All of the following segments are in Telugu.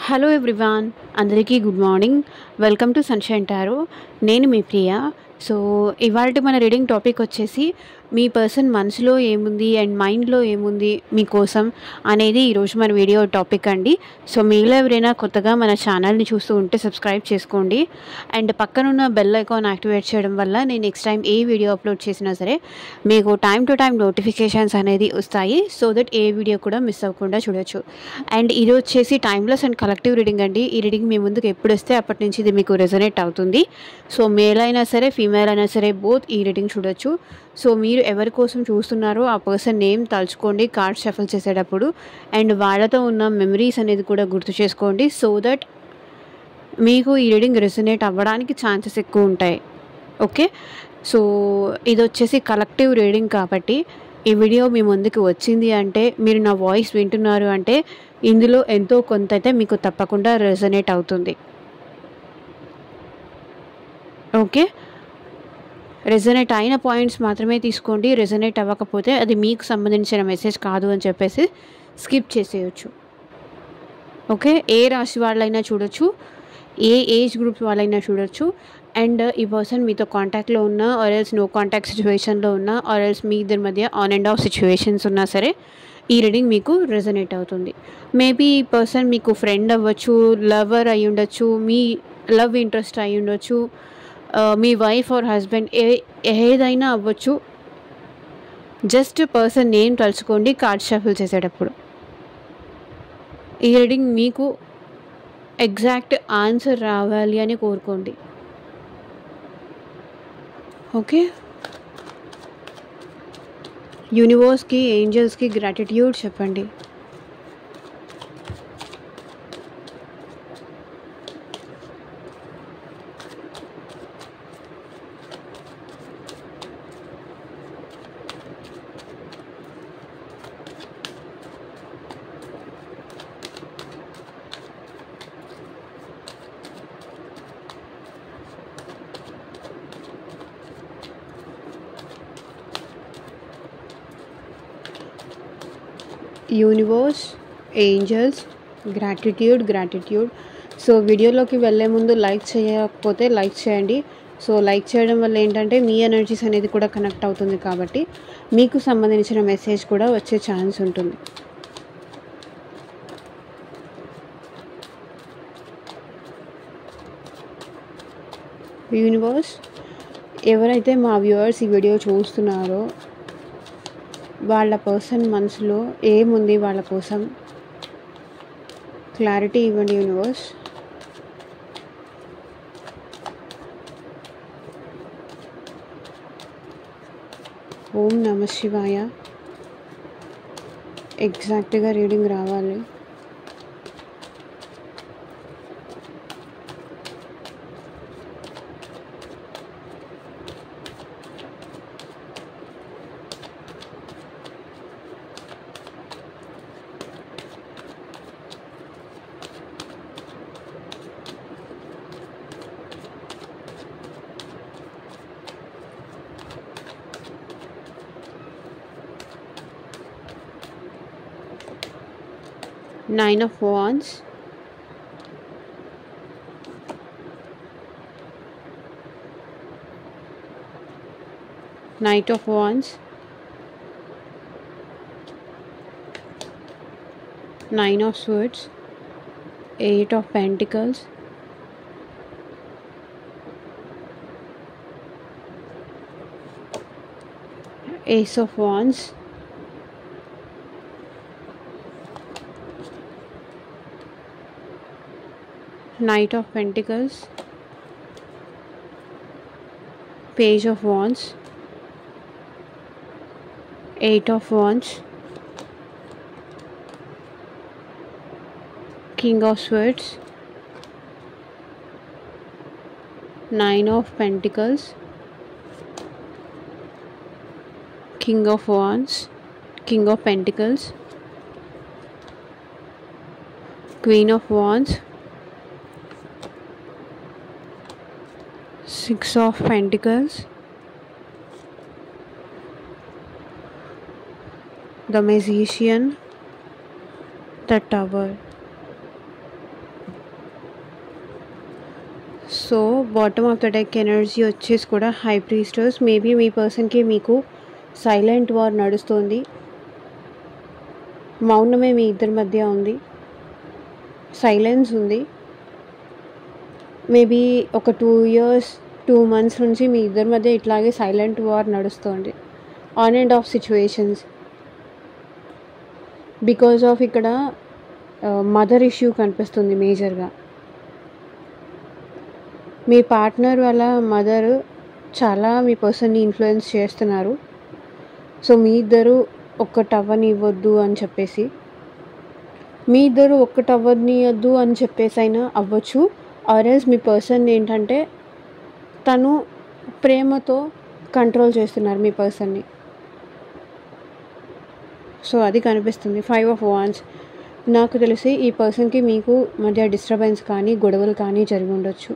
హలో ఎవ్రీవాన్, అందరికీ good morning. Welcome to sunshine tarot. నేను మీ ప్రియ. సో ఇవాళ మన రీడింగ్ టాపిక్ వచ్చేసి మీ పర్సన్ మనసులో ఏముంది అండ్ మైండ్లో ఏముంది మీకోసం అనేది ఈరోజు మన వీడియో టాపిక్ అండి. సో మీలో ఎవరైనా కొత్తగా మన ఛానల్ని చూస్తూ ఉంటే సబ్స్క్రైబ్ చేసుకోండి అండ్ పక్కనున్న బెల్ ఐకాన్ యాక్టివేట్ చేయడం వల్ల నేను నెక్స్ట్ టైం ఏ వీడియో అప్లోడ్ చేసినా సరే మీకు టైం టు టైం నోటిఫికేషన్స్ అనేది వస్తాయి. సో దట్ ఏ వీడియో కూడా మిస్ అవ్వకుండా చూడొచ్చు. అండ్ ఇది వచ్చేసి టైమ్లెస్ అండ్ కలెక్టివ్ రీడింగ్ అండి. ఈ రీడింగ్ మీ ముందుకు ఎప్పుడు వస్తే అప్పటి నుంచి ఇది మీకు రెజొనేట్ అవుతుంది. సో మేల్ అయినా సరే ఫీమేల్ అయినా సరే బోత్ ఈ రీడింగ్ చూడొచ్చు. సో మీరు ఎవరి కోసం చూస్తున్నారో ఆ పర్సన్ నేమ్ తలుచుకోండి కార్డ్ షఫల్ చేసేటప్పుడు అండ్ వాళ్ళతో ఉన్న మెమరీస్ అనేది కూడా గుర్తు చేసుకోండి. సో దట్ మీకు ఈ రీడింగ్ రెజొనేట్ అవ్వడానికి ఛాన్సెస్ ఎక్కువ ఉంటాయి. ఓకే, సో ఇది వచ్చేసి కలెక్టివ్ రీడింగ్ కాబట్టి ఈ వీడియో మీ ముందుకు వచ్చింది అంటే మీరు నా వాయిస్ వింటున్నారు అంటే ఇందులో ఎంతో కొంత అయితే మీకు తప్పకుండా రెజొనేట్ అవుతుంది. ఓకే, రెజొనేట్ అయిన పాయింట్స్ మాత్రమే తీసుకోండి. రెజొనేట్ అవ్వకపోతే అది మీకు సంబంధించిన మెసేజ్ కాదు అని చెప్పేసి స్కిప్ చేసేయచ్చు. ఓకే, ఏ రాశి వాళ్ళైనా చూడొచ్చు, ఏ ఏజ్ గ్రూప్ వాళ్ళైనా చూడొచ్చు. అండ్ ఈ పర్సన్ మీతో కాంటాక్ట్లో ఉన్నా ఆర్ఎల్స్ నో కాంటాక్ట్ సిచ్యువేషన్లో ఉన్నా ఆర్ఎల్స్ మీ ఇద్దరి మధ్య ఆన్ అండ్ ఆఫ్ సిచ్యువేషన్స్ ఉన్నా సరే ఈ రీడింగ్ మీకు రెజొనేట్ అవుతుంది. మేబీ ఈ పర్సన్ మీకు ఫ్రెండ్ అవ్వచ్చు, లవర్ అయి ఉండొచ్చు, మీ లవ్ ఇంట్రెస్ట్ అయి ఉండొచ్చు, మీ వైఫ్ ఆర్ హస్బెండ్ ఏదైనా అవ్వచ్చు. జస్ట్ పర్సన్ నేమ్ తలుచుకోండి కార్డ్ షఫల్ చేసేటప్పుడు. ఈ రీడింగ్ మీకు ఎగ్జాక్ట్ ఆన్సర్ రావాలి అని కోరుకోండి. ఓకే, యూనివర్స్కి ఏంజల్స్కి గ్రాటిట్యూడ్ చెప్పండి. Universe, angels, gratitude. సో వీడియోలోకి వెళ్ళే ముందు లైక్ చేయకపోతే లైక్ చేయండి. సో లైక్ చేయడం వల్ల ఏంటంటే మీ ఎనర్జీస్ అనేది కూడా కనెక్ట్ అవుతుంది కాబట్టి మీకు సంబంధించిన మెసేజ్ కూడా వచ్చే ఛాన్స్ ఉంటుంది. యూనివర్స్, ఎవరైతే మా వ్యూవర్స్ ఈ వీడియో చూస్తున్నారో వాళ్ళ పర్సన్ మనసులో ఏముంది వాళ్ళ కోసం క్లారిటీ ఇవ్వండి యూనివర్స్. ఓం నమ శివాయ. ఎగ్జాక్ట్గా రీడింగ్ రావాలి. Nine of Wands, Knight of Wands, Nine of Swords, Eight of Pentacles, Ace of Wands, Knight of Pentacles, Page of Wands, Eight of Wands, King of Swords, Nine of Pentacles, King of Wands, King of Pentacles, Queen of Wands, Six of Pentacles, the Magician, the Tower. So bottom of the deck energy వచ్చేసి కూడా హై ప్రీస్టర్స్. మేబీ మీ పర్సన్కి మీకు సైలెంట్ వార్ నడుస్తుంది. మౌనమే మీ ఇద్దరి మధ్య ఉంది, సైలెన్స్ ఉంది. మేబీ ఒక 2 years 2 months నుంచి మీ ఇద్దరి మధ్య ఇట్లాగే సైలెంట్ వార్ నడుస్తుంది. On and of situations because of ఇక్కడ మదర్ ఇష్యూ కనిపిస్తుంది మేజర్గా. మీ పార్ట్నర్ వాళ్ళ మదర్ చాలా మీ పర్సన్ని ఇన్ఫ్లుయెన్స్ చేస్తున్నారు. సో మీ ఇద్దరు ఒక్కటవ్వనివ్వద్దు అని చెప్పేసి, మీ ఇద్దరు ఒక్కటవ్వనియద్దు అని చెప్పేసి అయినా అవ్వచ్చు. ఆర్ఎల్స్ మీ పర్సన్ ఏంటంటే తను ప్రేమతో కంట్రోల్ చేస్తున్నారు మీ పర్సన్ని. సో అది కనిపిస్తుంది. 5 of Wands. నాకు తెలిసి ఈ పర్సన్కి మీకు మధ్య డిస్టర్బెన్స్ కానీ గొడవలు కానీ జరిగి ఉండొచ్చు.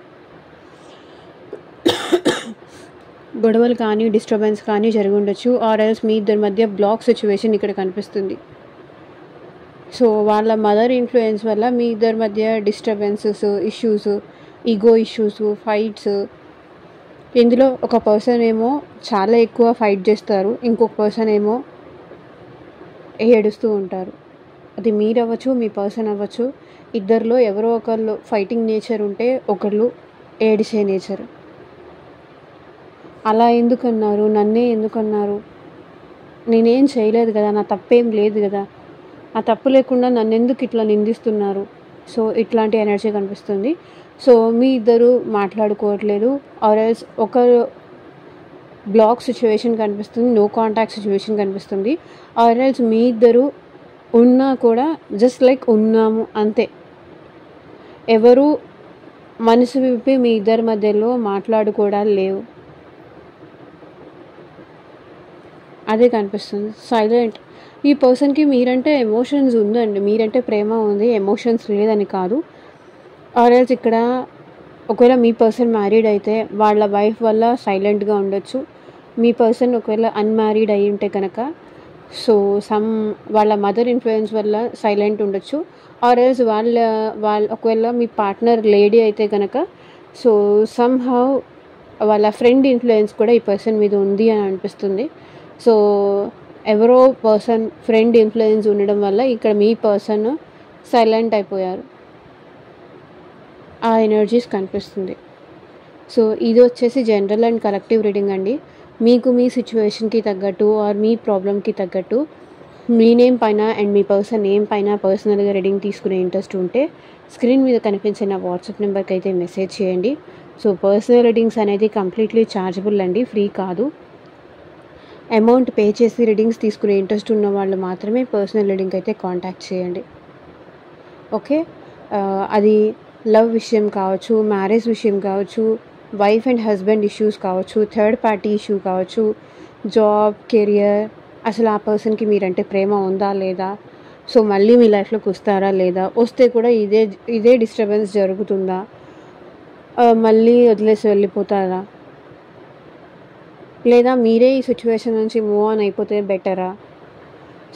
డిస్టర్బెన్స్ కానీ జరిగి ఉండొచ్చు. ఆర్ఎల్స్ మీ ఇద్దరి మధ్య బ్లాక్ సిచ్యువేషన్ ఇక్కడ కనిపిస్తుంది. సో వాళ్ళ మదర్ ఇన్ఫ్లుయెన్స్ వల్ల మీ ఇద్దరి మధ్య disturbances, issues, ego issues, fights. ఇందులో ఒక పర్సన్ ఏమో చాలా ఎక్కువ ఫైట్ చేస్తారు, ఇంకొక పర్సన్ ఏమో ఏడుస్తూ ఉంటారు. అది మీరు అవ్వచ్చు, మీ పర్సన్ అవ్వచ్చు. ఇద్దరిలో ఎవరో ఒకళ్ళు ఫైటింగ్ నేచర్ ఉంటే ఒకళ్ళు ఏడిసే నేచర్. అలా ఎందుకన్నారు, నన్నే ఎందుకన్నారు, నేనేం చేయలేదు కదా, నా తప్పేం లేదు కదా, ఆ తప్పు లేకుండా నన్ను ఎందుకు ఇట్లా నిందిస్తున్నారు. సో ఇట్లాంటి ఎనర్జీ కనిపిస్తుంది. సో మీ ఇద్దరు మాట్లాడుకోవట్లేదు, ఆర్ఎల్స్ ఒక బ్లాక్ సిచ్యువేషన్ కనిపిస్తుంది, నో కాంటాక్ట్ సిచ్యువేషన్ కనిపిస్తుంది. ఆర్ఎల్స్ మీ ఇద్దరు ఉన్నా కూడా జస్ట్ లైక్ ఉన్నాము అంతే. ఎవరు మనసు విప్పి మీ ఇద్దరి మధ్యలో మాట్లాడుకోవడాలు లేవు, అదే కనిపిస్తుంది. సైలెంట్. ఈ పర్సన్కి మీరంటే ఎమోషన్స్ ఉందండి, మీరంటే ప్రేమ ఉంది, ఎమోషన్స్ లేదని కాదు. ఆర్ఎల్స్ ఇక్కడ ఒకవేళ మీ పర్సన్ మ్యారీడ్ అయితే వాళ్ళ వైఫ్ వల్ల సైలెంట్గా ఉండొచ్చు. మీ పర్సన్ ఒకవేళ అన్మ్యారీడ్ అయి ఉంటే కనుక సో వాళ్ళ మదర్ ఇన్ఫ్లుయెన్స్ వల్ల సైలెంట్ ఉండొచ్చు. ఆర్ఎల్స్ వాళ్ళ ఒకవేళ మీ పార్ట్నర్ లేడీ అయితే కనుక సో సమ్హౌ వాళ్ళ ఫ్రెండ్ ఇన్ఫ్లుయెన్స్ కూడా ఈ పర్సన్ మీద ఉంది అని అనిపిస్తుంది. సో ఎవరో పర్సన్ ఫ్రెండ్ ఇన్ఫ్లుయెన్స్ ఉండడం వల్ల ఇక్కడ మీ పర్సన్ సైలెంట్ అయిపోయారు, ఆ ఎనర్జీస్ కనిపిస్తుంది. సో ఇది వచ్చేసి జనరల్ అండ్ కలెక్టివ్ రీడింగ్ అండి. మీకు మీ సిచ్యువేషన్కి తగ్గట్టు ఆర్ మీ ప్రాబ్లమ్కి తగ్గట్టు మీ నేమ్ పైన అండ్ మీ పర్సన్ నేమ్ పైన పర్సనల్గా రీడింగ్ తీసుకునే ఇంట్రెస్ట్ ఉంటే స్క్రీన్ మీద కనిపించిన వాట్సాప్ నెంబర్కి అయితే మెసేజ్ చేయండి. సో పర్సనల్ రీడింగ్స్ అనేది కంప్లీట్లీ ఛార్జబుల్ అండి, ఫ్రీ కాదు. అమౌంట్ పే చేసి రీడింగ్స్ తీసుకునే ఇంట్రెస్ట్ ఉన్న వాళ్ళు మాత్రమే పర్సనల్ రీడింగ్ అయితే కాంటాక్ట్ చేయండి. ఓకే, అది లవ్ విషయం కావచ్చు, మ్యారేజ్ విషయం కావచ్చు, వైఫ్ అండ్ హస్బెండ్ ఇష్యూస్ కావచ్చు, థర్డ్ పార్టీ ఇష్యూ కావచ్చు, జాబ్, కెరియర్, అసలు ఆ పర్సన్కి మీరంటే ప్రేమ ఉందా లేదా, సో మళ్ళీ మీ లైఫ్లోకి వస్తారా లేదా, వస్తే కూడా ఇదే డిస్టర్బెన్స్ జరుగుతుందా, మళ్ళీ వదిలేసి వెళ్ళిపోతారా, లేదా మీరే ఈ సిచ్యువేషన్ నుంచి మూవ్ ఆన్ అయిపోతే బెటరా.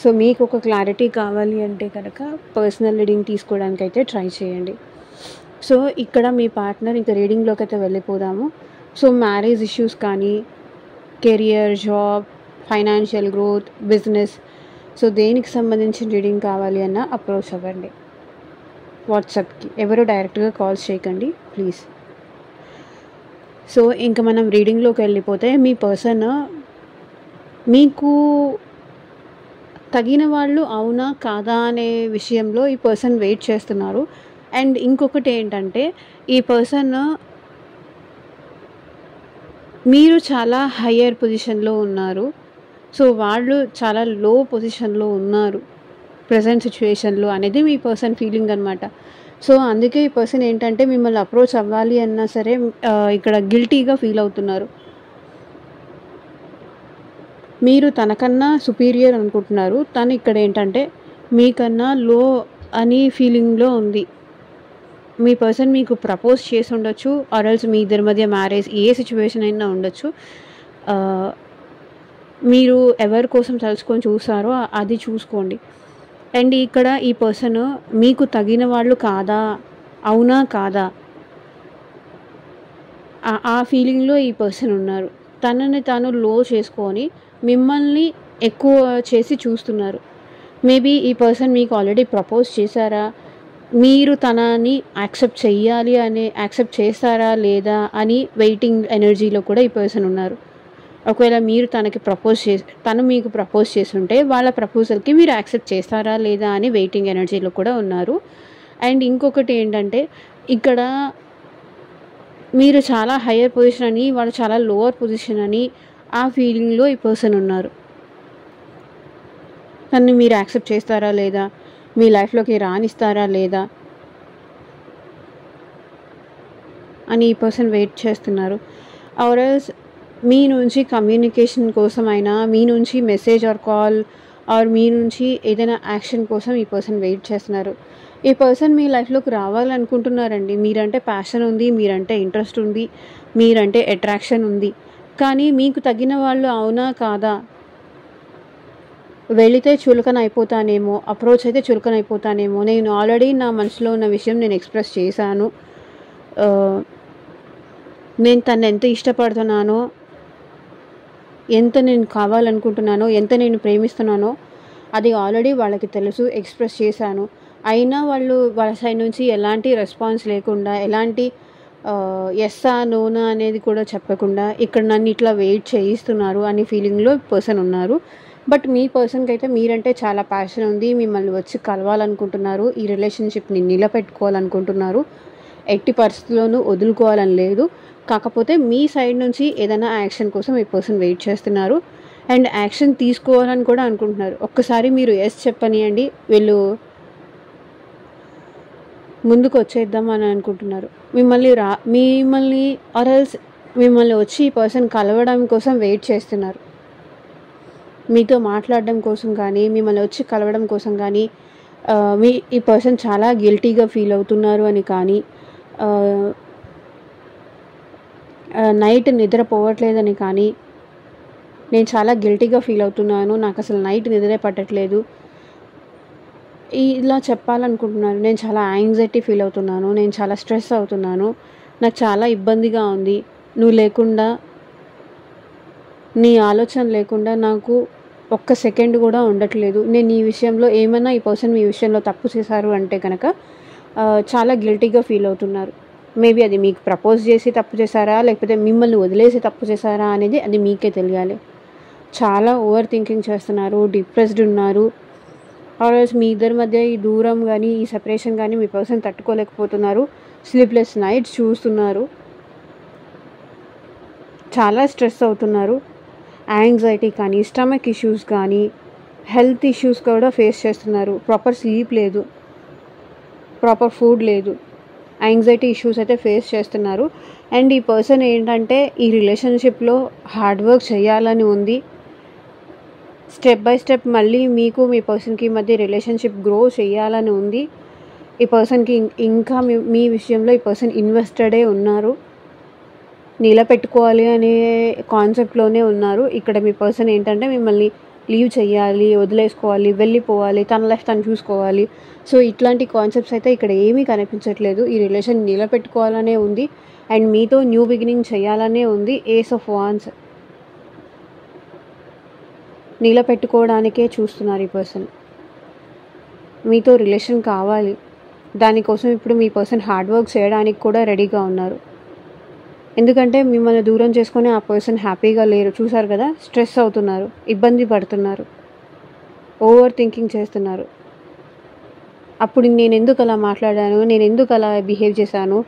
సో మీకు ఒక క్లారిటీ కావాలి అంటే కనుక పర్సనల్ రీడింగ్ తీసుకోవడానికి అయితే ట్రై చేయండి. సో ఇక్కడ మీ పార్ట్నర్ ఇంకా రీడింగ్లోకి అయితే వెళ్ళిపోదాము. సో మ్యారేజ్ ఇష్యూస్ కానీ, career, job, financial growth, business, so దేనికి సంబంధించిన రీడింగ్ కావాలి అన్న అప్రోచ్ అవ్వండి వాట్సాప్కి. ఎవరు డైరెక్ట్గా కాల్స్ చేయకండి ప్లీజ్. సో ఇంకా మనం రీడింగ్లోకి వెళ్ళిపోతే మీ పర్సన్ మీకు తగిన వాళ్ళు అవునా కాదా అనే విషయంలో ఈ పర్సన్ వెయిట్ చేస్తున్నారు. అండ్ ఇంకొకటి ఏంటంటే ఈ పర్సన్ మీరు చాలా హయ్యర్ పొజిషన్లో ఉన్నారు, సో వాళ్ళు చాలా లో పొజిషన్లో ఉన్నారు ప్రజెంట్ సిచ్యువేషన్లో అనేది మీ పర్సన్ ఫీలింగ్ అనమాట. సో అందుకే ఈ పర్సన్ ఏంటంటే మిమ్మల్ని అప్రోచ్ అవ్వాలి అన్నా సరే ఇక్కడ గిల్టీగా ఫీల్ అవుతున్నారు. మీరు తనకన్నా సుపీరియర్ అనుకుంటున్నారు, తను ఇక్కడ ఏంటంటే మీకన్నా లో అని ఫీలింగ్లో ఉంది. మీ పర్సన్ మీకు ప్రపోజ్ చేసి ఉండొచ్చు, ఆర్ఎల్స్ మీ ఇద్దరి మధ్య మ్యారేజ్, ఏ సిచ్యువేషన్ అయినా ఉండొచ్చు. మీరు ఎవరి కోసం తలుచుకొని చూసారో అది చూసుకోండి. అండ్ ఇక్కడ ఈ పర్సన్ మీకు తగిన వాళ్ళు కాదా, అవునా కాదా, ఆ ఫీలింగ్‌లో ఈ పర్సన్ ఉన్నారు. తనని తాను లో చేసుకొని మిమ్మల్ని ఎక్కువ చేసి చూస్తున్నారు. మేబీ ఈ పర్సన్ మీకు ఆల్రెడీ ప్రపోజ్ చేశారా? మీరు తనని యాక్సెప్ట్ చేస్తారా లేదా అని వెయిటింగ్ ఎనర్జీలో కూడా ఈ పర్సన్ ఉన్నారు. ఒకవేళ మీరు తను మీకు ప్రపోజ్ చేసుంటే వాళ్ళ ప్రపోజల్‌కి మీరు యాక్సెప్ట్ చేస్తారా లేదా అని వెయిటింగ్ ఎనర్జీలో కూడా ఉన్నారు. అండ్ ఇంకొకటి ఏంటంటే ఇక్కడ మీరు చాలా హయ్యర్ పొజిషన్ అని, వాళ్ళు చాలా లోవర్ పొజిషన్ అని ఆ ఫీలింగ్‌లో ఈ పర్సన్ ఉన్నారు. తనని మీరు యాక్సెప్ట్ చేస్తారా లేదా? మీ లైఫ్‌లోకి రానిస్తారా లేదా? అని ఈ పర్సన్ వెయిట్ చేస్తున్నారు. ఆర్ ఎల్స్ మీ నుంచి కమ్యూనికేషన్ కోసమైనా, మీ నుంచి మెసేజ్ ఆర్ కాల్ మీ నుంచి ఏదైనా యాక్షన్ కోసం ఈ పర్సన్ వెయిట్ చేస్తున్నారు. ఈ పర్సన్ మీ లైఫ్‌లోకి రావాలనుకుంటున్నారండి. మీరంటే ప్యాషన్ ఉంది, మీరంటే ఇంట్రెస్ట్ ఉంది, మీరంటే అట్రాక్షన్ ఉంది. కానీ మీకు తగిన వాళ్ళు అవునా కాదా? వెళితే చులకన అయిపోతానేమో, అప్రోచ్ అయితే చులకన అయిపోతానేమో, నేను ఆల్రెడీ నా మనసులో ఉన్న విషయం నేను ఎక్స్‌ప్రెస్ చేశాను. నేను తనని ఎంత ఇష్టపడుతున్నానో, ఎంత నేను కావాలనుకుంటున్నానో, ఎంత నేను ప్రేమిస్తున్నానో అది ఆల్రెడీ వాళ్ళకి తెలుసు, ఎక్స్‌ప్రెస్ చేశాను. అయినా వాళ్ళ సైడ్ నుంచి ఎలాంటి రెస్పాన్స్ లేకుండా, ఎలాంటి యెస్సా, నోనా అనేది కూడా చెప్పకుండా ఇక్కడ నన్ను ఇట్లా వెయిట్ చేయిస్తున్నారు అనే ఫీలింగ్‌లో పర్సన్ ఉన్నారు. బట్ మీ పర్సన్‌కి అయితే మీరంటే చాలా ప్యాషన్ ఉంది. మిమ్మల్ని వచ్చి కలవాలనుకుంటున్నారు. ఈ రిలేషన్‌షిప్‌ని నిలబెట్టుకోవాలనుకుంటున్నారు. ఎట్టి పరిస్థితుల్లోనూ వదులుకోవాలని లేదు. కాకపోతే మీ సైడ్ నుంచి ఏదైనా యాక్షన్ కోసం ఈ పర్సన్ వెయిట్ చేస్తున్నారు. అండ్ యాక్షన్ తీసుకోవాలని కూడా అనుకుంటున్నారు. ఒక్కసారి మీరు యెస్ చెప్పనియండి, వీళ్ళు ముందుకు వచ్చేద్దాం అని అనుకుంటున్నారు. మిమ్మల్ని ఆర్ ఎల్స్ మిమ్మల్ని వచ్చి ఈ పర్సన్ కలవడం కోసం వెయిట్ చేస్తున్నారు. మీతో మాట్లాడడం కోసం కానీ, మిమ్మల్ని వచ్చి కలవడం కోసం కానీ, ఈ పర్సన్ చాలా గిల్టీగా ఫీల్ అవుతున్నారు అని కానీ, నైట్ నిద్రపోవట్లేదని కానీ, నేను చాలా గిల్టీగా ఫీల్ అవుతున్నాను, నాకు అసలు నైట్ నిద్రే పట్టట్లేదు, ఇలా చెప్పాలనుకుంటున్నారు. నేను చాలా యాంగ్జైటీ ఫీల్ అవుతున్నాను, నేను చాలా స్ట్రెస్ అవుతున్నాను, నాకు చాలా ఇబ్బందిగా ఉంది, నువ్వు లేకుండా, నీ ఆలోచన లేకుండా నాకు ఒక్క సెకండ్ కూడా ఉండట్లేదు. నేను ఈ విషయంలో ఏమైనా ఈ పర్సన్ మీ విషయంలో తప్పు చేశారు అంటే కనుక చాలా గిల్టీగా ఫీల్ అవుతున్నారు. మేబీ అది మీకు ప్రపోజ్ చేసి తప్పు చేశారా, లేకపోతే మిమ్మల్ని వదిలేసి తప్పు చేశారా అనేది అది మీకే తెలియాలి. చాలా ఓవర్ థింకింగ్ చేస్తున్నారు, డిప్రెస్డ్ ఉన్నారు. ఆర్ఎల్స్ మీ ఇద్దరి మధ్య ఈ దూరం కానీ, ఈ సెపరేషన్ కానీ మీ పర్సన్ తట్టుకోలేకపోతున్నారు. స్లీప్లెస్ నైట్స్ చూస్తున్నారు, చాలా స్ట్రెస్ అవుతున్నారు. యాంగ్జైటీ కానీ, స్టమక్ ఇష్యూస్ కానీ, హెల్త్ ఇష్యూస్ కూడా ఫేస్ చేస్తున్నారు. ప్రాపర్ స్లీప్ లేదు, ప్రాపర్ ఫుడ్ లేదు, యాంగ్జైటీ ఇష్యూస్ అయితే ఫేస్ చేస్తున్నారు. అండ్ ఈ పర్సన్ ఏంటంటే ఈ రిలేషన్షిప్లో హార్డ్ వర్క్ చేయాలని ఉంది. స్టెప్ బై స్టెప్ మళ్ళీ మీకు మీ పర్సన్కి మధ్య రిలేషన్షిప్ గ్రో చేయాలని ఉంది. ఈ పర్సన్కి ఇంకా మీ విషయంలో ఈ పర్సన్ ఇన్వెస్టెడే ఉన్నారు, నిలబెట్టుకోవాలి అనే కాన్సెప్ట్లోనే ఉన్నారు. ఇక్కడ మీ పర్సన్ ఏంటంటే మిమ్మల్ని లీవ్ చేయాలి, వదిలేసుకోవాలి, వెళ్ళిపోవాలి, తన లైఫ్ తను చూసుకోవాలి. సో ఇట్లాంటి కాన్సెప్ట్స్ అయితే ఇక్కడ ఏమీ కనిపించట్లేదు. ఈ రిలేషన్ నిలబెట్టుకోవాలనే ఉంది అండ్ మీతో న్యూ బిగినింగ్ చేయాలనే ఉంది. ఏస్ ఆఫ్ వాన్స్ నిలబెట్టుకోవడానికే చూస్తున్నారు ఈ పర్సన్. మీతో రిలేషన్ కావాలి, దానికోసం ఇప్పుడు మీ పర్సన్ హార్డ్ వర్క్ చేయడానికి కూడా రెడీగా ఉన్నారు. ఎందుకంటే మిమ్మల్ని దూరం చేసుకొని ఆ పర్సన్ హ్యాపీగా లేరు. చూసారు కదా, స్ట్రెస్ అవుతున్నారు, ఇబ్బంది పడుతున్నారు, ఓవర్ థింకింగ్ చేస్తున్నారు. అప్పుడు నేను ఎందుకు అలా మాట్లాడాను, నేను ఎందుకు అలా బిహేవ్ చేశాను,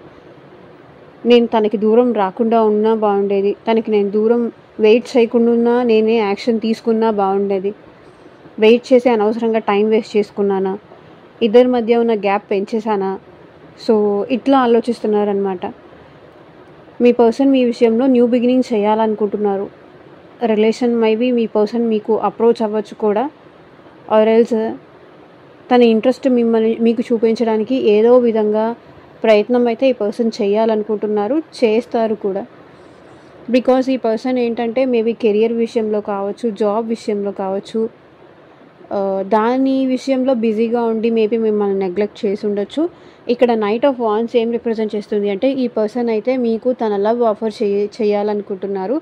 నేను తనకి దూరం రాకుండా ఉన్నా బాగుండేది, తనకి నేను దూరం వెయిట్ చేయకుండా నేనే యాక్షన్ తీసుకున్నా బాగుండేది, వెయిట్ చేసి అనవసరంగా టైం వేస్ట్ చేసుకున్నానా, ఇద్దరి మధ్య ఉన్న గ్యాప్ పెంచేసానా. సో ఇట్లా ఆలోచిస్తున్నారనమాట. మీ పర్సన్ మీ విషయంలో న్యూ బిగినింగ్ చేయాలనుకుంటున్నారు. రిలేషన్ మేబీ మీ పర్సన్ మీకు అప్రోచ్ అవ్వచ్చు కూడా, ఆర్ ఎల్స్ తన ఇంట్రెస్ట్ మీకు చూపించడానికి ఏదో విధంగా ప్రయత్నం అయితే ఈ పర్సన్ చేయాలనుకుంటున్నారు, చేస్తారు కూడా. బికాజ్ ఈ పర్సన్ ఏంటంటే మేబీ కెరియర్ విషయంలో కావచ్చు, జాబ్ విషయంలో కావచ్చు, దాని విషయంలో బిజీగా ఉండి మేబీ మిమ్మల్ని నెగ్లెక్ట్ చేసి ఉండొచ్చు. ఇక్కడ నైట్ ఆఫ్ వాండ్స్ ఏం రిప్రజెంట్ చేస్తుంది అంటే, ఈ పర్సన్ అయితే మీకు తన లవ్ ఆఫర్ చేయాలనుకుంటున్నారు.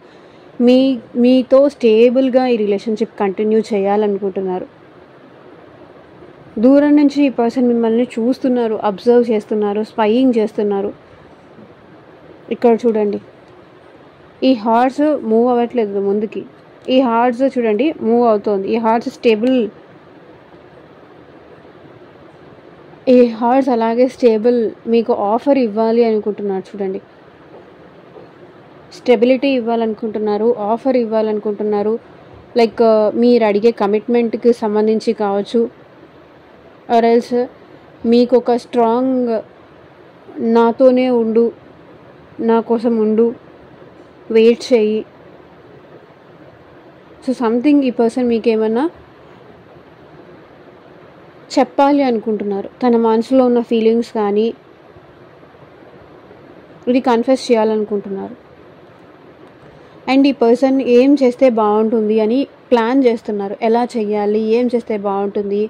మీతో స్టేబుల్గా ఈ రిలేషన్షిప్ కంటిన్యూ చేయాలనుకుంటున్నారు. దూరం నుంచి ఈ పర్సన్ మిమ్మల్ని చూస్తున్నారు, అబ్జర్వ్ చేస్తున్నారు, స్పైయింగ్ చేస్తున్నారు. ఇక్కడ చూడండి, ఈ హార్ట్స్ మూవ్ అవ్వట్లేదు ముందుకి. ఈ హార్ట్స్ చూడండి మూవ్ అవుతోంది. ఈ హార్ట్స్ స్టేబుల్, ఈ హార్ట్స్ అలాగే స్టేబుల్ మీకు ఆఫర్ ఇవ్వాలి అనుకుంటున్నారు. చూడండి, స్టెబిలిటీ ఇవ్వాలనుకుంటున్నారు, ఆఫర్ ఇవ్వాలనుకుంటున్నారు. లైక్ మీరు అడిగే కమిట్మెంట్కి సంబంధించి కావచ్చు, ఆర్ ఎల్స్ మీకు ఒక స్ట్రాంగ్ నాతోనే ఉండు, నా కోసం ఉండు, వెయిట్ చేయి. సో సంథింగ్ ఈ పర్సన్ మీకేమన్నా చెప్పాలి అనుకుంటున్నారు. తన మనసులో ఉన్న ఫీలింగ్స్ కానీ ఇది కన్ఫెస్ చేయాలనుకుంటున్నారు. అండ్ ఈ పర్సన్ ఏం చేస్తే బాగుంటుంది అని ప్లాన్ చేస్తున్నారు. ఎలా చెయ్యాలి, ఏం చేస్తే బాగుంటుంది,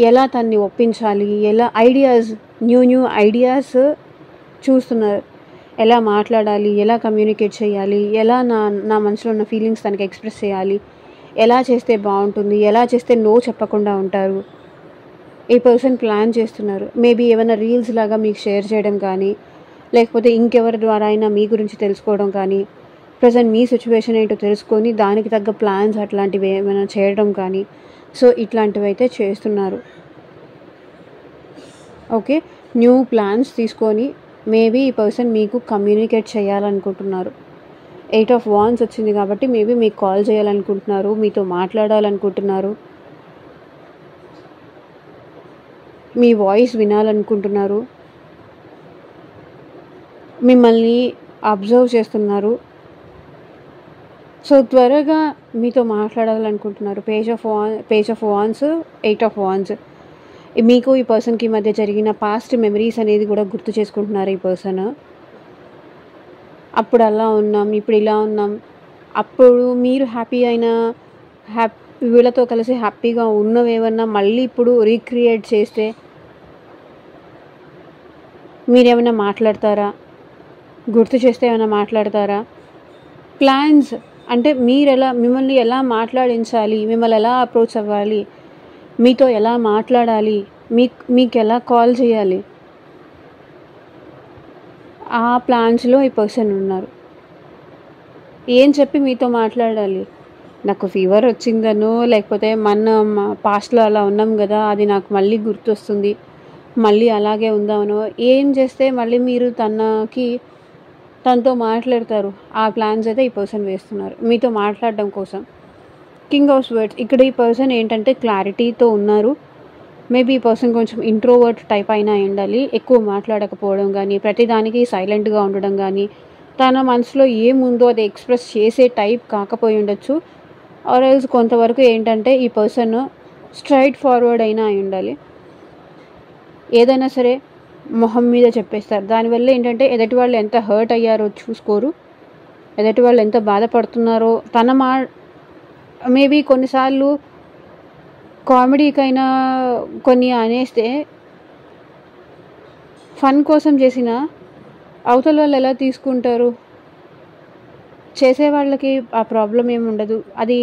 ఎలా తన్ని ఒప్పించాలి, ఎలా ఐడియాస్, న్యూ ఐడియాస్ చూస్తున్నారు. ఎలా మాట్లాడాలి, ఎలా కమ్యూనికేట్ చేయాలి, ఎలా నా మనసులో ఉన్న ఫీలింగ్స్ తనకి ఎక్స్ప్రెస్ చేయాలి, ఎలా చేస్తే బాగుంటుంది, ఎలా చేస్తే నో చెప్పకుండా ఉంటారు. ఈ పర్సన్ ప్లాన్ చేస్తున్నారు. మేబీ ఏమైనా రీల్స్ లాగా మీకు షేర్ చేయడం కానీ, లేకపోతే ఇంకెవరి ద్వారా అయినా మీ గురించి తెలుసుకోవడం కానీ, ప్రజెంట్ మీ సిచ్యువేషన్ ఏంటో తెలుసుకొని దానికి తగ్గ ప్లాన్స్ అట్లాంటివి ఏమైనా చేయడం కానీ, సో ఇట్లాంటివి అయితే చేస్తున్నారు. ఓకే, న్యూ ప్లాన్స్ తీసుకొని మేబీ ఈ పర్సన్ మీకు కమ్యూనికేట్ చేయాలనుకుంటున్నారు. 8 ఆఫ్ వాండ్స్ వచ్చింది కాబట్టి మేబీ మీకు కాల్ చేయాలనుకుంటున్నారు, మీతో మాట్లాడాలనుకుంటున్నారు, మీ వాయిస్ వినాలనుకుంటున్నారు, మిమ్మల్ని అబ్జర్వ్ చేస్తున్నారు. సో త్వరగా మీతో మాట్లాడాలనుకుంటున్నారు. Page of wands, 8 of wands. మీకు ఈ పర్సన్కి మధ్య జరిగిన పాస్ట్ మెమరీస్ అనేది కూడా గుర్తు చేసుకుంటున్నారు ఈ పర్సన్. అప్పుడు అలా ఉన్నాం, ఇప్పుడు ఇలా ఉన్నాం, అప్పుడు మీరు హ్యాపీ అయినా వీళ్ళతో కలిసి హ్యాపీగా ఉన్నవేమన్నా మళ్ళీ ఇప్పుడు రీక్రియేట్ చేస్తే మీరేమైనా మాట్లాడతారా, గుర్తు చేస్తే ఏమైనా మాట్లాడతారా? ప్లాన్స్ అంటే మిమ్మల్ని ఎలా మాట్లాడించాలి, మిమ్మల్ని ఎలా అప్రోచ్ అవ్వాలి, మీతో ఎలా మాట్లాడాలి, మీకు ఎలా కాల్ చేయాలి, ఆ ప్లాన్స్లో ఈ పర్సన్ ఉన్నారు. ఏం చెప్పి మీతో మాట్లాడాలి? నాకు ఫీవర్ వచ్చిందనో, లేకపోతే మనం పాస్ట్లో అలా ఉన్నాం కదా, అది నాకు మళ్ళీ గుర్తొస్తుంది, మళ్ళీ అలాగే ఉందామనో, ఏం చేస్తే మళ్ళీ మీరు తనతో మాట్లాడతారు, ఆ ప్లాన్స్ అయితే ఈ పర్సన్ వేస్తున్నారు మీతో మాట్లాడడం కోసం. King of swords. ఇక్కడ ఈ పర్సన్ ఏంటంటే క్లారిటీతో ఉన్నారు. మేబీ ఈ పర్సన్ కొంచెం ఇంట్రోవర్ట్ టైప్ అయినా ఉండాలి, ఎక్కువ మాట్లాడకపోవడం కానీ, ప్రతిదానికి సైలెంట్గా ఉండడం కానీ, తన మనసులో ఏముందో అది ఎక్స్ప్రెస్ చేసే టైప్ కాకపోయి ఉండొచ్చు. ఆర్ ఎల్స్ కొంతవరకు ఏంటంటే ఈ పర్సన్ స్ట్రైట్ ఫార్వర్డ్ అయినా అయి ఉండాలి. ఏదైనా సరే మొహం మీద చెప్పేస్తారు. దానివల్ల ఏంటంటే ఎదుటి వాళ్ళు ఎంత హర్ట్ అయ్యారో చూసుకోరు, ఎదుటి వాళ్ళు ఎంత బాధపడుతున్నారో. మేబీ కొన్నిసార్లు కామెడీకైనా కొన్ని అనేస్తే ఫన్ కోసం చేసిన అవతల వాళ్ళు ఎలా తీసుకుంటారు? చేసే వాళ్ళకి ఆ ప్రాబ్లం ఏమి ఉండదు, అది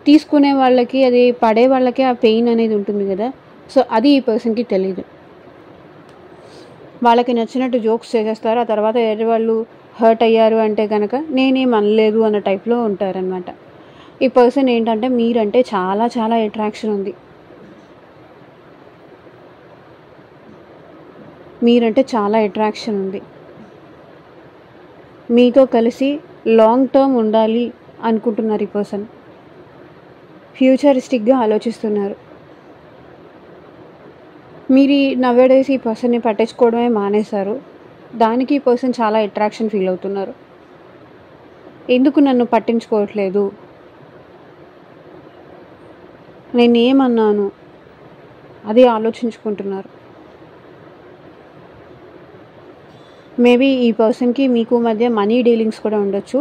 తీసుకునే వాళ్ళకి, అది పడే వాళ్ళకి ఆ పెయిన్ అనేది ఉంటుంది కదా. సో అది ఈ పర్సన్కి తెలియదు. వాళ్ళకి నచ్చినట్టు జోక్స్ చేసేస్తారు. ఆ తర్వాత ఎదుటి వాళ్ళు హర్ట్ అయ్యారు అంటే కనుక నేనేం అనలేదు అన్న టైప్లో ఉంటారనమాట. ఈ పర్సన్ ఏంటంటే మీరంటే చాలా చాలా అట్రాక్షన్ ఉంది, మీరంటే చాలా అట్రాక్షన్ ఉంది. మీతో కలిసి లాంగ్ టర్మ్ ఉండాలి అనుకుంటున్నారు ఈ పర్సన్. ఫ్యూచరిస్టిక్గా ఆలోచిస్తున్నారు. మీరు నవేడేస్ ఈ పర్సన్ని పట్టించుకోవడమే మానేశారు. దానికి ఈ పర్సన్ చాలా అట్రాక్షన్ ఫీల్ అవుతున్నారు. ఎందుకు నన్ను పట్టించుకోవట్లేదు, నేనేమన్నాను, అది ఆలోచించుకుంటున్నారు. మేబీ ఈ పర్సన్కి మీకు మధ్య మనీ డీలింగ్స్ కూడా ఉండొచ్చు.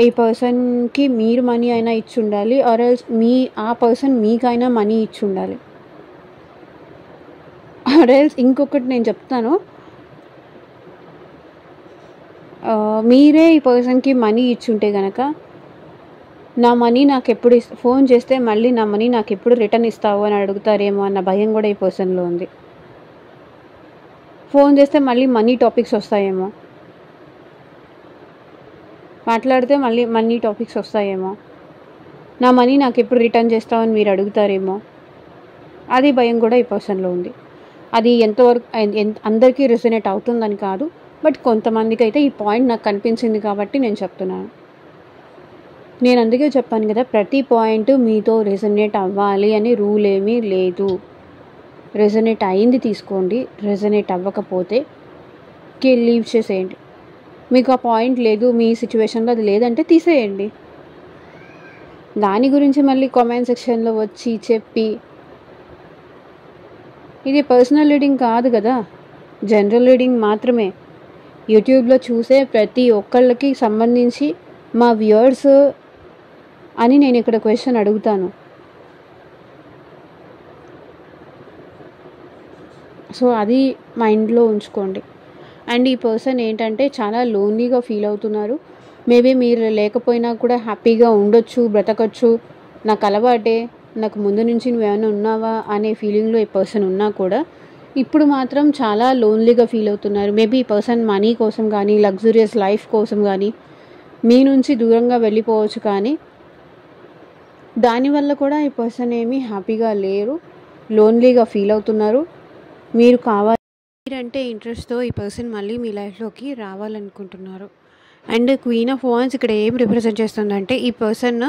ఈ పర్సన్కి మీరు మనీ అయినా ఇచ్చి ఉండాలి, ఆర్ ఎల్స్ ఆ పర్సన్ మీకైనా మనీ ఇచ్చి ఉండాలి. ఆర్ ఎల్స్ ఇంకొకటి నేను చెప్తాను, మీరే ఈ పర్సన్కి మనీ ఇచ్చుంటే కనుక నా మనీ నాకు ఎప్పుడు ఫోన్ చేస్తే మళ్ళీ నా మనీ నాకు ఎప్పుడు రిటర్న్ ఇస్తావు అని అడుగుతారేమో అన్న భయం కూడా ఈ పర్సన్లో ఉంది. ఫోన్ చేస్తే మళ్ళీ మనీ టాపిక్స్ వస్తాయేమో, మాట్లాడితే మళ్ళీ మనీ టాపిక్స్ వస్తాయేమో, నా మనీ నాకు ఎప్పుడు రిటర్న్ చేస్తావని మీరు అడుగుతారేమో, అది భయం కూడా ఈ పర్సన్లో ఉంది. అది ఎంతవరకు అందరికీ రెసొనేట్ అవుతుందని కాదు, బట్ కొంతమందికి అయితే ఈ పాయింట్ నాకు కనిపించింది కాబట్టి నేను చెప్తున్నాను. నేను అందుకే చెప్పాను కదా, ప్రతి పాయింట్ మీతో రెసొనేట్ అవ్వాలి అని రూల్ ఏమీ లేదు. రెసొనేట్ అయింది తీసుకోండి, రెసొనేట్ అవ్వకపోతే లీవ్ చేసేయండి. మీకు ఆ పాయింట్ లేదు, మీ సిచ్యువేషన్లో అది లేదంటే తీసేయండి. దాని గురించి మళ్ళీ కామెంట్ సెక్షన్లో వచ్చి చెప్పి, ఇది పర్సనల్ రీడింగ్ కాదు కదా, జనరల్ రీడింగ్ మాత్రమే. యూట్యూబ్లో చూసే ప్రతి ఒక్కళ్ళకి సంబంధించి మా వ్యూవర్స్ అని నేను ఇక్కడ క్వశ్చన్ అడుగుతాను. సో అది మైండ్లో ఉంచుకోండి. అండ్ ఈ పర్సన్ ఏంటంటే చాలా లోన్లీగా ఫీల్ అవుతున్నారు. మేబీ మీరు లేకపోయినా కూడా హ్యాపీగా ఉండొచ్చు, బ్రతకచ్చు, నాకు అలవాటే, నాకు ముందు నుంచి నువ్వేమైనా ఉన్నావా అనే ఫీలింగ్లో ఈ పర్సన్ ఉన్నా కూడా ఇప్పుడు మాత్రం చాలా లోన్లీగా ఫీల్ అవుతున్నారు. మేబీ ఈ పర్సన్ మనీ కోసం కానీ, లగ్జూరియస్ లైఫ్ కోసం కానీ మీ నుంచి దూరంగా వెళ్ళిపోవచ్చు, కానీ దానివల్ల కూడా ఈ పర్సన్ ఏమీ హ్యాపీగా లేరు, లోన్లీగా ఫీల్ అవుతున్నారు. మీరు కావాలి, మీరంటే ఇంట్రెస్ట్తో ఈ పర్సన్ మళ్ళీ మీ లైఫ్లోకి రావాలనుకుంటున్నారు. అండ్ క్వీన్ ఆఫ్ వాన్స్ ఇక్కడ ఏం రిప్రజెంట్ చేస్తుందంటే, ఈ పర్సన్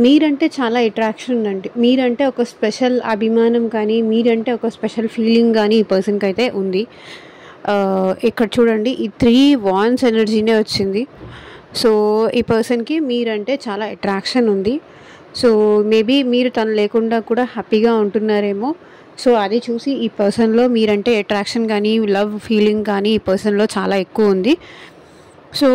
మీరంటే చాలా అట్రాక్షన్ ఉందండి, మీరంటే ఒక స్పెషల్ అభిమానం కానీ, మీరంటే ఒక స్పెషల్ ఫీలింగ్ కానీ ఈ పర్సన్కి అయితే ఉంది. ఇక్కడ చూడండి, ఈ 3 వాన్స్ ఎనర్జీనే వచ్చింది. సో ఈ పర్సన్కి మీరంటే చాలా అట్రాక్షన్ ఉంది. సో మేబీ మీరు తను లేకుండా కూడా హ్యాపీగా ఉంటున్నారేమో. సో అది చూసి ఈ పర్సన్లో మీరంటే అట్రాక్షన్ కానీ, లవ్ ఫీలింగ్ కానీ ఈ పర్సన్లో చాలా ఎక్కువ ఉంది. సో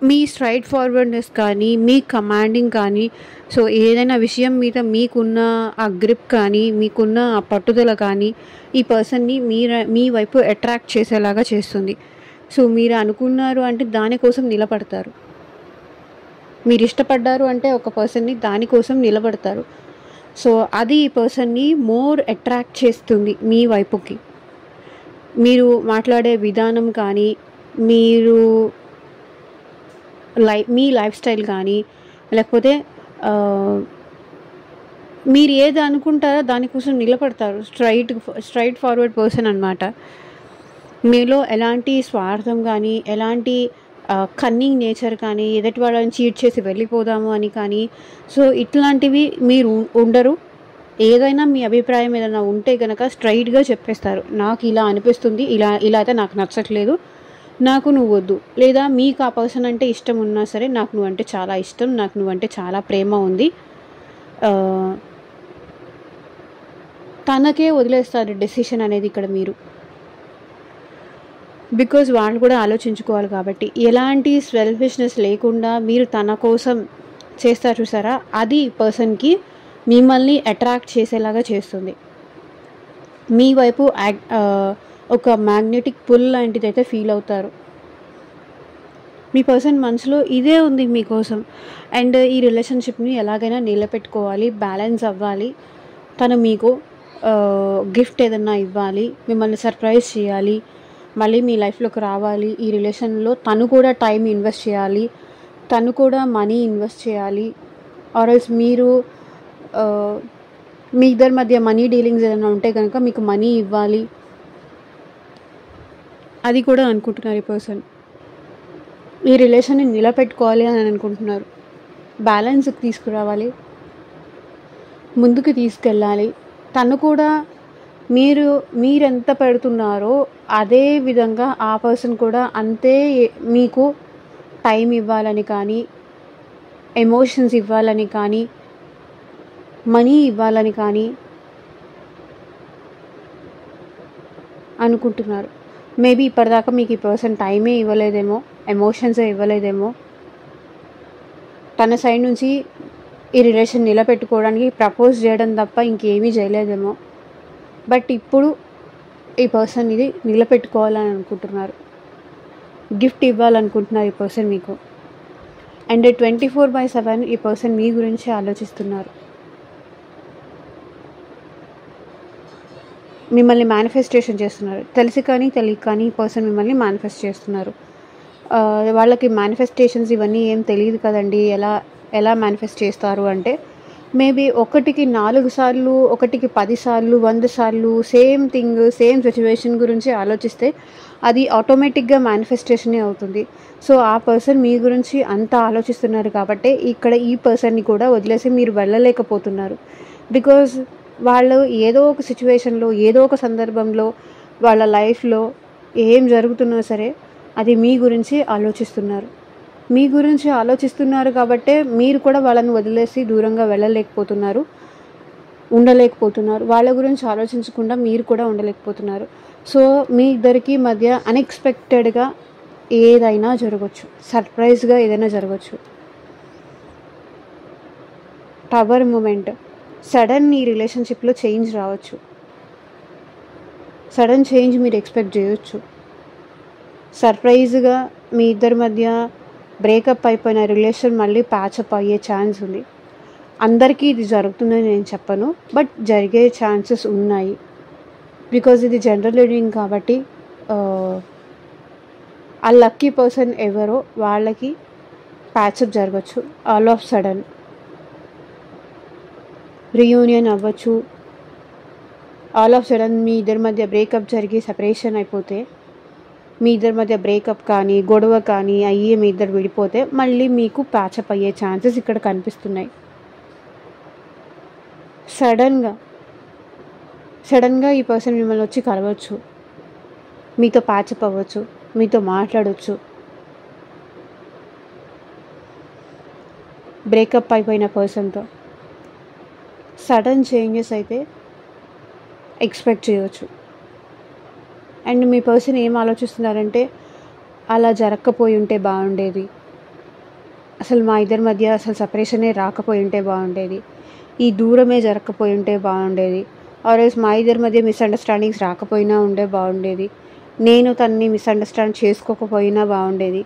మీ స్ట్రైట్ ఫార్వర్డ్నెస్ కానీ, మీ కమాండింగ్ కానీ, సో ఏదైనా విషయం మీద మీకున్న ఆ గ్రిప్ కానీ, మీకున్న ఆ పట్టుదల కానీ ఈ పర్సన్ని మీ వైపు అట్రాక్ట్ చేసేలాగా చేస్తుంది. సో మీరు అనుకున్నారు అంటే దానికోసం నిలబడతారు, మీరు ఇష్టపడ్డారు అంటే ఒక పర్సన్ని దానికోసం నిలబడతారు. సో అది ఈ పర్సన్ని మోర్ అట్రాక్ట్ చేస్తుంది మీ వైపుకి. మీరు మాట్లాడే విధానం కానీ, మీరు మీ లైఫ్ స్టైల్ కానీ, లేకపోతే మీరు ఏది అనుకుంటారో దానికోసం నిలబడతారు. స్ట్రైట్ ఫార్వర్డ్ పర్సన్ అనమాట. మీలో ఎలాంటి స్వార్థం కానీ, ఎలాంటి కన్నింగ్ నేచర్ కానీ, ఎదుటి వాళ్ళని చీట్ చేసి వెళ్ళిపోదాము అని కానీ, సో ఇట్లాంటివి మీరు ఉండరు. ఏదైనా మీ అభిప్రాయం ఏదైనా ఉంటే కనుక స్ట్రైట్గా చెప్పేస్తారు, నాకు ఇలా అనిపిస్తుంది, ఇలా అయితే నాకు నచ్చట్లేదు, నాకు నువ్వు వద్దు. లేదా మీకు ఆ పర్సన్ అంటే ఇష్టం ఉన్నా సరే, నాకు నువ్వంటే చాలా ఇష్టం, నాకు నువ్వంటే చాలా ప్రేమ ఉంది, తనకే వదిలేస్తారు డెసిషన్ అనేది ఇక్కడ మీరు. బికాజ్ వాళ్ళు కూడా ఆలోచించుకోవాలి కాబట్టి. ఎలాంటి సెల్ఫిష్నెస్ లేకుండా మీరు తన కోసం చేస్తారు చూసారా, అది పర్సన్కి మిమ్మల్ని అట్రాక్ట్ చేసేలాగా చేస్తుంది. మీ వైపు ఒక మ్యాగ్నెటిక్ పుల్ లాంటిది అయితే ఫీల్ అవుతారు. మీ పర్సన్ మనసులో ఇదే ఉంది మీకోసం. అండ్ ఈ రిలేషన్షిప్ని ఎలాగైనా నిలబెట్టుకోవాలి, బ్యాలెన్స్ అవ్వాలి. తను మీకు గిఫ్ట్ ఏదన్నా ఇవ్వాలి, మిమ్మల్ని సర్ప్రైజ్ చేయాలి, మళ్ళీ మీ లైఫ్లోకి రావాలి. ఈ రిలేషన్లో తను కూడా టైం ఇన్వెస్ట్ చేయాలి, తను కూడా మనీ ఇన్వెస్ట్ చేయాలి. ఆర్ఎల్స్ మీరు మీ ఇద్దరి మధ్య మనీ డీలింగ్స్ ఏదైనా ఉంటే కనుక మీకు మనీ ఇవ్వాలి, అది కూడా అనుకుంటున్నారు ఈ పర్సన్. ఈ రిలేషన్ని నిలబెట్టుకోవాలి అని అనుకుంటున్నారు, బ్యాలెన్స్కి తీసుకురావాలి, ముందుకు తీసుకెళ్ళాలి. తను కూడా మీరెంత పెడుతున్నారో అదే విధంగా ఆ పర్సన్ కూడా అంతే మీకు టైం ఇవ్వాలని కానీ, ఎమోషన్స్ ఇవ్వాలని కానీ, మనీ ఇవ్వాలని కానీ అనుకుంటున్నారు. మేబీ ఇప్పటిదాకా మీకు ఈ పర్సన్ టైమే ఇవ్వలేదేమో, ఎమోషన్సే ఇవ్వలేదేమో, తన సైడ్ నుంచి ఈ రిలేషన్ నిలబెట్టుకోవడానికి ప్రపోజ్ చేయడం తప్ప ఇంకేమీ చేయలేదేమో. బట్ ఇప్పుడు ఈ పర్సన్ ఇది నిలబెట్టుకోవాలని అనుకుంటున్నారు, గిఫ్ట్ ఇవ్వాలనుకుంటున్నారు ఈ పర్సన్ మీకు. అండ్ 24/7 ఈ పర్సన్ మీ గురించి ఆలోచిస్తున్నారు. మిమ్మల్ని మేనిఫెస్టేషన్ చేస్తున్నారు. తెలిసి కానీ తెలియక కానీ ఈ పర్సన్ మిమ్మల్ని మేనిఫెస్ట్ చేస్తున్నారు. వాళ్ళకి మేనిఫెస్టేషన్స్ ఇవన్నీ ఏం తెలియదు కదండి, ఎలా మేనిఫెస్ట్ చేస్తారు అంటే మేబీ 1కి 4 సార్లు, 1కి 10 సార్లు, 100 సార్లు సేమ్ థింగ్, సేమ్ సిచ్యువేషన్ గురించి ఆలోచిస్తే అది ఆటోమేటిక్గా మేనిఫెస్టేషనే అవుతుంది. సో ఆ పర్సన్ మీ గురించి అంత ఆలోచిస్తున్నారు కాబట్టి ఇక్కడ ఈ పర్సన్ని కూడా వదిలేసి మీరు వెళ్ళలేకపోతున్నారు. బికాజ్ వాళ్ళు ఏదో ఒక సిచ్యువేషన్లో, ఏదో ఒక సందర్భంలో వాళ్ళ లైఫ్లో ఏం జరుగుతున్నా సరే అది మీ గురించి ఆలోచిస్తున్నారు. మీ గురించి ఆలోచిస్తున్నారు కాబట్టే మీరు కూడా వాళ్ళని వదిలేసి దూరంగా వెళ్ళలేకపోతున్నారు, ఉండలేకపోతున్నారు. వాళ్ళ గురించి ఆలోచించకుండా మీరు కూడా ఉండలేకపోతున్నారు. సో మీ ఇద్దరికి మధ్య అన్ఎక్స్పెక్టెడ్గా ఏదైనా జరగచ్చు, సర్ప్రైజ్గా ఏదైనా జరగచ్చు. టవర్ మూమెంట్, సడన్ ఈ రిలేషన్షిప్లో చేంజ్ రావచ్చు. సడన్ చేంజ్ మీరు ఎక్స్పెక్ట్ చేయొచ్చు. సర్ప్రైజ్గా మీ ఇద్దరి మధ్య బ్రేకప్ అయిపోయిన రిలేషన్ మళ్ళీ ప్యాచప్ అయ్యే ఛాన్స్ ఉంది. అందరికీ ఇది జరుగుతుందని నేను చెప్పను, బట్ జరిగే ఛాన్సెస్ ఉన్నాయి. బికాజ్ ఇది జనరల్ రీడింగ్ కాబట్టి ఆ లక్కీ పర్సన్ ఎవరో వాళ్ళకి ప్యాచప్ జరగచ్చు. ఆల్ ఆఫ్ సడన్ రీయూనియన్ అవ్వచ్చు. ఆల్ ఆఫ్ సడన్ మీ ఇద్దరి మధ్య బ్రేకప్ జరిగి సెపరేషన్ అయిపోతే, మీ ఇద్దరి మధ్య బ్రేకప్ కానీ గొడవ కానీ అయ్యి మీ ఇద్దరు విడిపోతే మళ్ళీ మీకు ప్యాచప్ అయ్యే ఛాన్సెస్ ఇక్కడ కనిపిస్తున్నాయి. సడన్గా ఈ పర్సన్ మిమ్మల్ని వచ్చి కలవచ్చు, మీతో ప్యాచప్ అవ్వచ్చు, మీతో మాట్లాడవచ్చు. బ్రేకప్ అయిపోయిన పర్సన్తో సడన్ చేంజెస్ అయితే ఎక్స్పెక్ట్ చేయవచ్చు. అండ్ మీ పర్సన్ ఏం ఆలోచిస్తున్నారంటే అలా జరగకపోయి ఉంటే బాగుండేది, అసలు మా ఇద్దరి మధ్య అసలు సపరేషనే రాకపోయి ఉంటే బాగుండేది, ఈ దూరమే జరగకపోయి ఉంటే బాగుండేది, ఆర్ఎల్స్ మా ఇద్దరి మధ్య మిస్అండర్స్టాండింగ్స్ రాకపోయినా ఉండే బాగుండేది, నేను తనని మిస్అండర్స్టాండ్ చేసుకోకపోయినా బాగుండేది,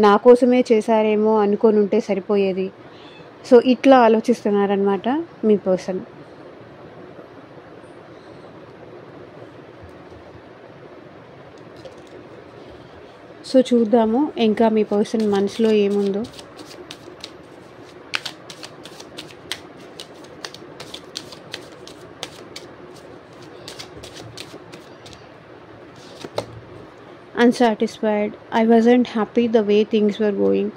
నా కోసమే చేశారేమో అనుకొని ఉంటే సరిపోయేది. సో ఇట్లా ఆలోచిస్తున్నారనమాట మీ పర్సన్. సో చూద్దాము ఇంకా మీ పర్సన్ మనసులో ఏముందో. Unsatisfied, I wasn't happy the way things were going.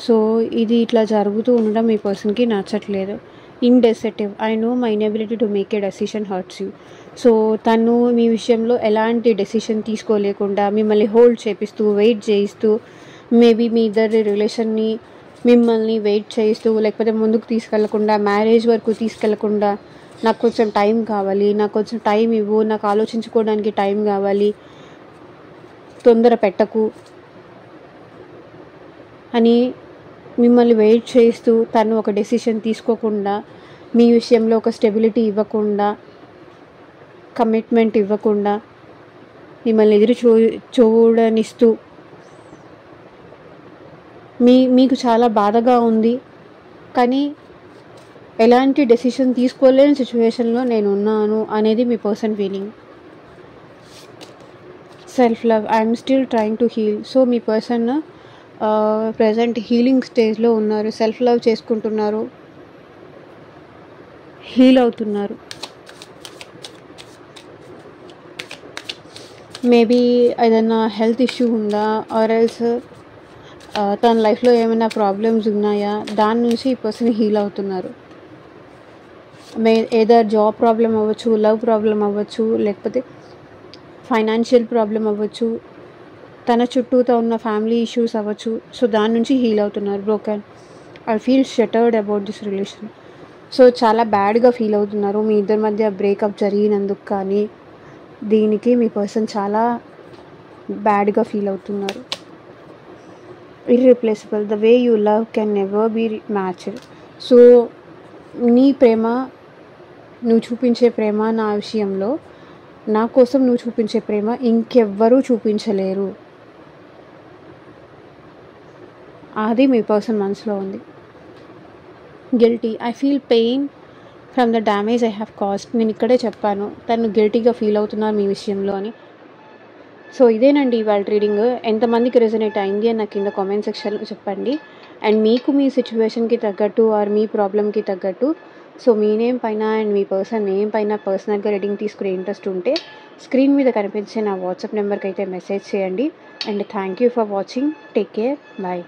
So ఇది ఇట్లా జరుగుతూ ఉండడం మీ పర్సన్కి నచ్చట్లేదు. Indecisive, I know my inability to make a decision hurts you. So తను మీ విషయంలో ఎలాంటి డెసిషన్ తీసుకోలేకుండా మిమ్మల్ని హోల్డ్ చేపిస్తూ వెయిట్ చేయిస్తూ, మేబీ మీ ఇద్దరి రిలేషన్ని మిమ్మల్ని వెయిట్ చేయిస్తూ, లేకపోతే ముందుకు తీసుకెళ్లకుండా, మ్యారేజ్ వరకు తీసుకెళ్లకుండా, నాకు కొంచెం టైం కావాలి, నాకు కొంచెం టైం ఇవ్వు, నాకు ఆలోచించుకోవడానికి టైం కావాలి, తొందర పెట్టకు అని మిమ్మల్ని వెయిట్ చేస్తూ, తను ఒక డెసిషన్ తీసుకోకుండా, మీ విషయంలో ఒక స్టెబిలిటీ ఇవ్వకుండా, కమిట్మెంట్ ఇవ్వకుండా, మిమ్మల్ని ఎదురు చూడనిస్తూ మీకు చాలా బాధగా ఉంది. కానీ ఎలాంటి డెసిషన్ తీసుకోలేని సిచ్యువేషన్లో నేను ఉన్నాను అనేది మీ person feeling. Self love, I'm still trying to heal. So మీ పర్సన్ ప్రజెంట్ హీలింగ్ స్టేజ్లో ఉన్నారు. సెల్ఫ్ లవ్ చేసుకుంటున్నారు, హీల్ అవుతున్నారు. మేబీ ఏదైనా హెల్త్ ఇష్యూ ఉందా, ఆర్ ఎల్స్ తన లైఫ్లో ఏమైనా ప్రాబ్లమ్స్ ఉన్నాయా, దాని నుంచి ఈ పర్సన్ హీల్ అవుతున్నారు. ఏదర్ జాబ్ ప్రాబ్లం అవ్వచ్చు, లవ్ ప్రాబ్లం అవ్వచ్చు, లేకపోతే ఫైనాన్షియల్ ప్రాబ్లం అవ్వచ్చు, తన చుట్టూతో ఉన్న ఫ్యామిలీ ఇష్యూస్ అవ్వచ్చు. సో దాని నుంచి హీల్ అవుతున్నారు. Broken, I feel shattered about this relation. So చాలా బ్యాడ్గా ఫీల్ అవుతున్నారు మీ ఇద్దరి మధ్య బ్రేకప్ జరిగినందుకు. కానీ దీనికి మీ పర్సన్ చాలా బ్యాడ్గా ఫీల్ అవుతున్నారు. Irreplaceable. The way you love can never be matched. So నీ ప్రేమ, నువ్వు చూపించే ప్రేమ నా విషయంలో, నా కోసం నువ్వు చూపించే ప్రేమ ఇంకెవ్వరూ చూపించలేరు. అది మీ పర్సన్ మనసులో ఉంది. Guilty. I feel pain from the damage I have caused. నేను ఇక్కడే చెప్పాను తను గిల్టీగా ఫీల్ అవుతున్నారు మీ విషయంలో అని. సో ఇదేనండి ఇవాళ రీడింగ్. ఎంతమందికి రెజనేట్ అయింది అని నాకు కింద కామెంట్ సెక్షన్లో చెప్పండి. అండ్ మీకు మీ సిచ్యువేషన్కి తగ్గట్టు ఆర్ మీ ప్రాబ్లమ్కి తగ్గట్టు సో మీ నేమ్ పైన అండ్ మీ పర్సన్ నేమ్ పైన పర్సనల్గా రీడింగ్ తీసుకునే ఇంట్రెస్ట్ ఉంటే స్క్రీన్ మీద కనిపించే నా వాట్సాప్ నెంబర్కి అయితే మెసేజ్ చేయండి. And thank you for watching. Take care. Bye.